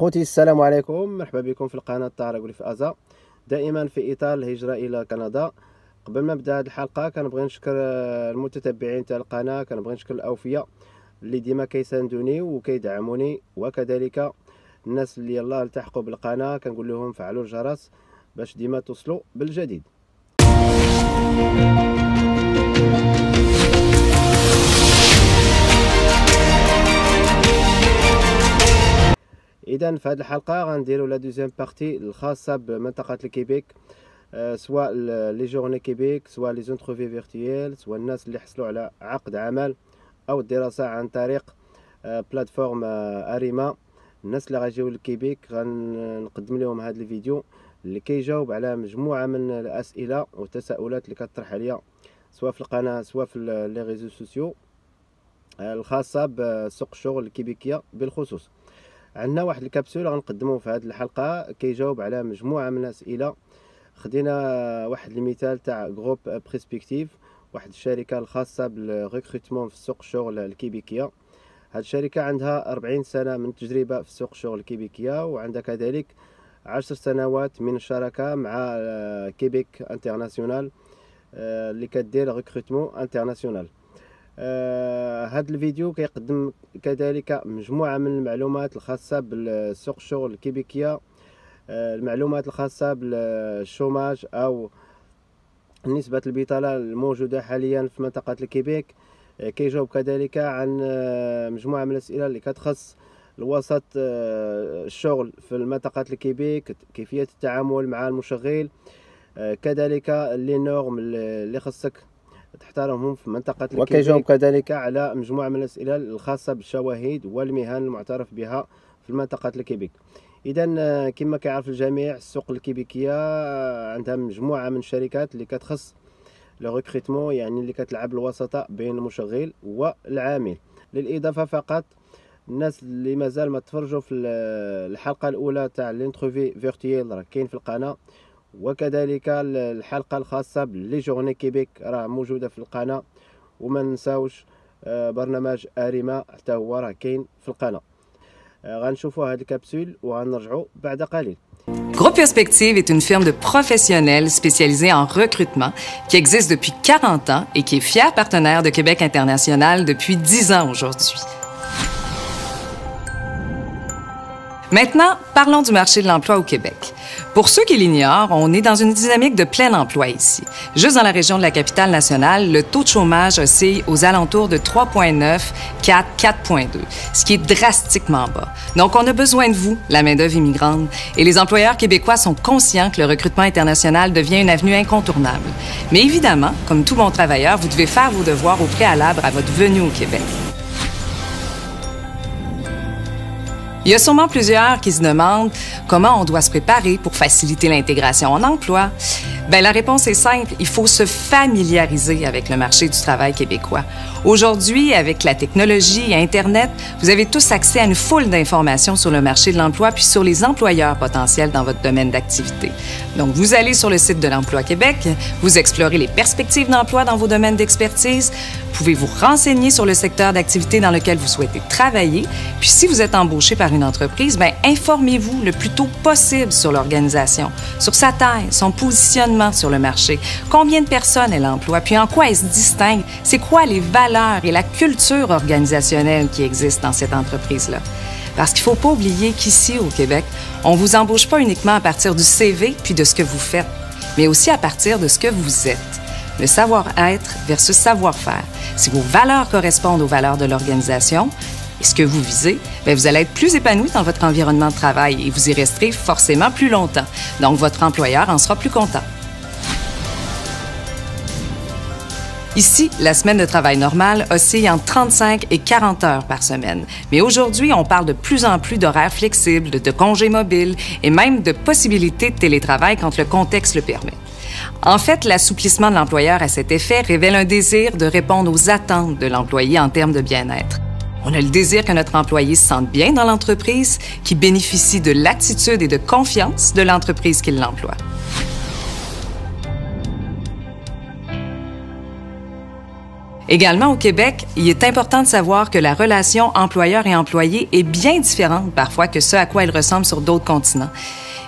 خوتي السلام عليكم، مرحبا بكم في القناة طارق ولي في ازا، دائما في اطار الهجرة الى كندا. قبل ما نبدا هذه الحلقة كنبغي نشكر المتتبعين تاع القناة، كنبغي نشكر الاوفياء اللي ديما كيساندوني وكيدعموني، وكذلك الناس اللي يلاه التحقوا بالقناة كنقول لهم فعلوا الجرس باش ديما توصلوا بالجديد. اذا في هذه الحلقه غنديروا لا دوزيام بارتي الخاصه بمنطقه الكيبيك، سواء لي جورني كيبيك، سواء لي زونتروفي فيرتويال، سواء الناس اللي حصلوا على عقد عمل او الدراسه عن طريق بلاتفورم اريما. الناس اللي غيجيو للكيبيك غنقدم لهم هذا الفيديو اللي كيجاوب على مجموعه من الاسئله والتساؤلات اللي كتطرح عليا سواء في القناه سواء في لي ريزو سوسيو الخاصه بسوق الشغل الكيبيكيه بالخصوص. عندنا واحد الكبسول غنقدموه في هذه الحلقه كيجاوب على مجموعه من الاسئله. خدينا واحد المثال تاع جروب بريسبكتيف، واحد الشركه الخاصه بالريكروتمون في سوق الشغل الكيبيكيه. هذه الشركه عندها 40 سنه من التجربه في سوق الشغل الكيبيكيه، وعندها كذلك 10 سنوات من الشراكه مع كيبيك انترناسيونال اللي كدير ريكروتمون انترناسيونال. هذا الفيديو كيقدم كذلك مجموعة من المعلومات الخاصة بالسوق الشغل الكيبيكية، المعلومات الخاصة بالشوماج أو نسبة البطالة الموجودة حاليا في منطقة الكيبيك. كيجاوب كذلك عن مجموعة من الأسئلة اللي كتخص الوسط الشغل في منطقة الكيبيك، كيفية التعامل مع المشغل، كذلك لي نورم اللي خصك تحترمهم في منطقة الكيبيك، وكيجاوب كذلك على مجموعة من الأسئلة الخاصة بالشواهد والمهن المعترف بها في منطقة الكيبيك. إذا كما كيعرف الجميع السوق الكيبيكية عندها مجموعة من الشركات اللي كتخص لو ريكروتمون، يعني اللي كتلعب الوسطاء بين المشغل والعامل. للإضافة فقط الناس اللي مازال ما تفرجوا في الحلقة الأولى تاع الانتروفي فيرتويال راه كاين في القناة، وكذلك الحلقه الخاصه بلي جورني كيبيك راه موجوده في القناه، وما نساوش برنامج اريما حتى هو راه كاين في القناه. غنشوفوا هذه الكبسول وغنرجعوا بعد قليل. Groupe Perspective est une firme de professionnels spécialisés en recrutement qui existe depuis 40 ans et qui est fier partenaire de Québec International depuis 10 ans aujourd'hui. Maintenant, parlons du marché de l'emploi au Québec. Pour ceux qui l'ignorent, on est dans une dynamique de plein emploi ici. Juste dans la région de la capitale nationale, le taux de chômage oscille aux alentours de 3,9, 4, 4,2, ce qui est drastiquement bas. Donc, on a besoin de vous, la main-d'œuvre immigrante, et les employeurs québécois sont conscients que le recrutement international devient une avenue incontournable. Mais évidemment, comme tout bon travailleur, vous devez faire vos devoirs au préalable à votre venue au Québec. Il y a sûrement plusieurs qui se demandent comment on doit se préparer pour faciliter l'intégration en emploi. Bien, la réponse est simple, il faut se familiariser avec le marché du travail québécois. Aujourd'hui, avec la technologie et Internet, vous avez tous accès à une foule d'informations sur le marché de l'emploi puis sur les employeurs potentiels dans votre domaine d'activité. Donc, vous allez sur le site de l'Emploi Québec, vous explorez les perspectives d'emploi dans vos domaines d'expertise, pouvez vous renseigner sur le secteur d'activité dans lequel vous souhaitez travailler, puis si vous êtes embauché par une entreprise, bien, informez-vous le plus tôt possible sur l'organisation, sur sa taille, son positionnement sur le marché, combien de personnes elle emploie, puis en quoi elle se distingue, c'est quoi les valeurs et la culture organisationnelle qui existent dans cette entreprise-là. Parce qu'il ne faut pas oublier qu'ici, au Québec, on ne vous embauche pas uniquement à partir du CV puis de ce que vous faites, mais aussi à partir de ce que vous êtes. Le savoir-être versus savoir-faire. Si vos valeurs correspondent aux valeurs de l'organisation et ce que vous visez, bien, vous allez être plus épanoui dans votre environnement de travail et vous y resterez forcément plus longtemps. Donc, votre employeur en sera plus content. Ici, la semaine de travail normale oscille entre 35 et 40 heures par semaine. Mais aujourd'hui, on parle de plus en plus d'horaires flexibles, de congés mobiles et même de possibilités de télétravail quand le contexte le permet. En fait, l'assouplissement de l'employeur à cet effet révèle un désir de répondre aux attentes de l'employé en termes de bien-être. On a le désir que notre employé se sente bien dans l'entreprise, qu'il bénéficie de l'attitude et de confiance de l'entreprise qui l'emploie. Également, au Québec, il est important de savoir que la relation employeur et employé est bien différente parfois que ce à quoi elle ressemble sur d'autres continents.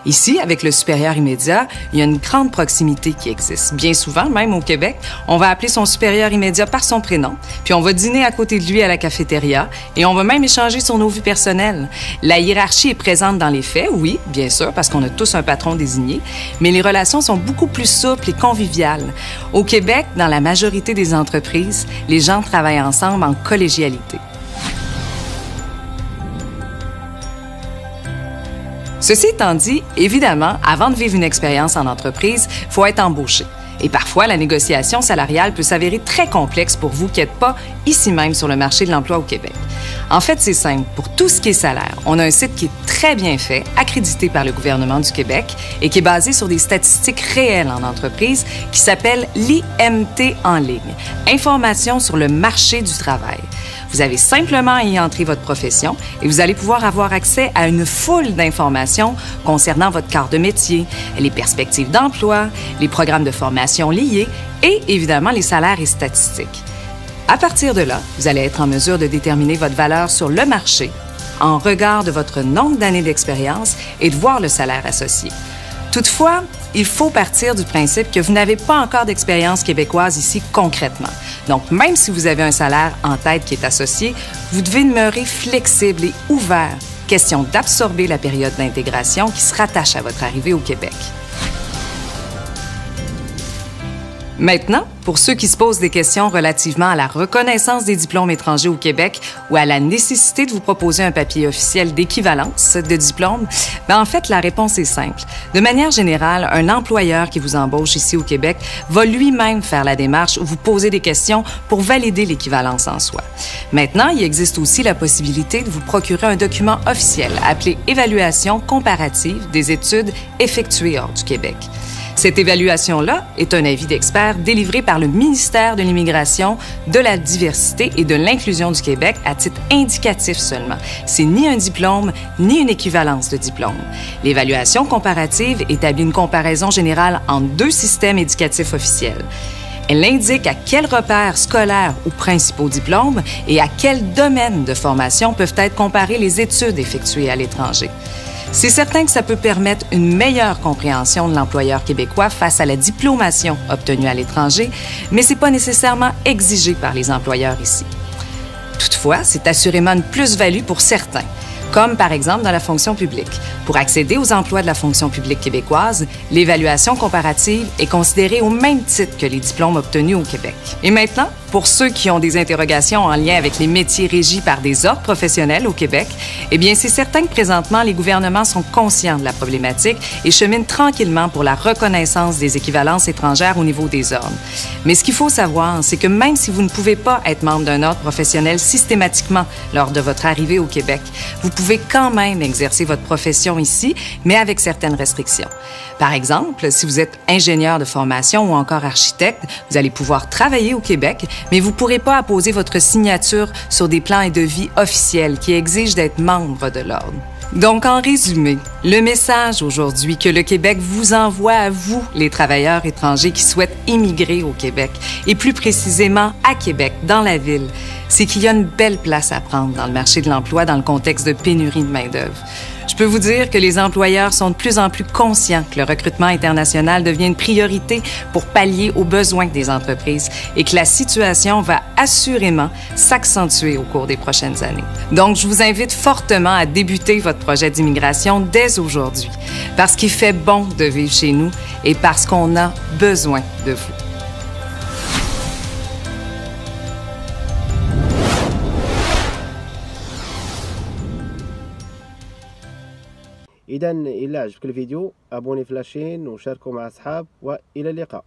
Ici, avec le supérieur immédiat, il y a une grande proximité qui existe. Bien souvent, même au Québec, on va appeler son supérieur immédiat par son prénom, puis on va dîner à côté de lui à la cafétéria et on va même échanger sur nos vies personnelles. La hiérarchie est présente dans les faits, oui, bien sûr, parce qu'on a tous un patron désigné, mais les relations sont beaucoup plus souples et conviviales. Au Québec, dans la majorité des entreprises, les gens travaillent ensemble en collégialité. Ceci étant dit, évidemment, avant de vivre une expérience en entreprise, il faut être embauché. Et parfois, la négociation salariale peut s'avérer très complexe pour vous qui n'êtes pas ici même sur le marché de l'emploi au Québec. En fait, c'est simple. Pour tout ce qui est salaire, on a un site qui est très bien fait, accrédité par le gouvernement du Québec et qui est basé sur des statistiques réelles en entreprise qui s'appelle l'IMT en ligne, Information sur le marché du travail. Vous avez simplement à y entrer votre profession et vous allez pouvoir avoir accès à une foule d'informations concernant votre quart de métier, les perspectives d'emploi, les programmes de formation liés et évidemment les salaires et statistiques. À partir de là, vous allez être en mesure de déterminer votre valeur sur le marché en regard de votre nombre d'années d'expérience et de voir le salaire associé. Toutefois, il faut partir du principe que vous n'avez pas encore d'expérience québécoise ici concrètement. Donc, même si vous avez un salaire en tête qui est associé, vous devez demeurer flexible et ouvert. Question d'absorber la période d'intégration qui se rattache à votre arrivée au Québec. Maintenant, pour ceux qui se posent des questions relativement à la reconnaissance des diplômes étrangers au Québec ou à la nécessité de vous proposer un papier officiel d'équivalence de diplôme, en fait, la réponse est simple. De manière générale, un employeur qui vous embauche ici au Québec va lui-même faire la démarche ou vous poser des questions pour valider l'équivalence en soi. Maintenant, il existe aussi la possibilité de vous procurer un document officiel appelé « Évaluation comparative des études effectuées hors du Québec ». Cette évaluation-là est un avis d'expert délivré par le ministère de l'Immigration, de la Diversité et de l'Inclusion du Québec à titre indicatif seulement. C'est ni un diplôme, ni une équivalence de diplôme. L'évaluation comparative établit une comparaison générale entre deux systèmes éducatifs officiels. Elle indique à quels repères scolaires ou principaux diplômes et à quel domaine de formation peuvent être comparées les études effectuées à l'étranger. C'est certain que ça peut permettre une meilleure compréhension de l'employeur québécois face à la diplomation obtenue à l'étranger, mais ce n'est pas nécessairement exigé par les employeurs ici. Toutefois, c'est assurément une plus-value pour certains, comme par exemple dans la fonction publique. Pour accéder aux emplois de la fonction publique québécoise, l'évaluation comparative est considérée au même titre que les diplômes obtenus au Québec. Et maintenant, pour ceux qui ont des interrogations en lien avec les métiers régis par des ordres professionnels au Québec, eh bien, c'est certain que présentement, les gouvernements sont conscients de la problématique et cheminent tranquillement pour la reconnaissance des équivalences étrangères au niveau des ordres. Mais ce qu'il faut savoir, c'est que même si vous ne pouvez pas être membre d'un ordre professionnel systématiquement lors de votre arrivée au Québec, vous pouvez quand même exercer votre profession ici, mais avec certaines restrictions. Par exemple, si vous êtes ingénieur de formation ou encore architecte, vous allez pouvoir travailler au Québec, mais vous ne pourrez pas apposer votre signature sur des plans et devis officiels qui exigent d'être membre de l'Ordre. Donc, en résumé, le message aujourd'hui que le Québec vous envoie à vous, les travailleurs étrangers qui souhaitent immigrer au Québec, et plus précisément à Québec, dans la ville, c'est qu'il y a une belle place à prendre dans le marché de l'emploi dans le contexte de pénurie de main-d'œuvre. Je peux vous dire que les employeurs sont de plus en plus conscients que le recrutement international devient une priorité pour pallier aux besoins des entreprises et que la situation va assurément s'accentuer au cours des prochaines années. Donc, je vous invite fortement à débuter votre projet d'immigration dès aujourd'hui, parce qu'il fait bon de vivre chez nous et parce qu'on a besoin de vous. إذا إلا عجبك الفيديو أبوني في لاشين وشاركوا مع أصحاب وإلى اللقاء.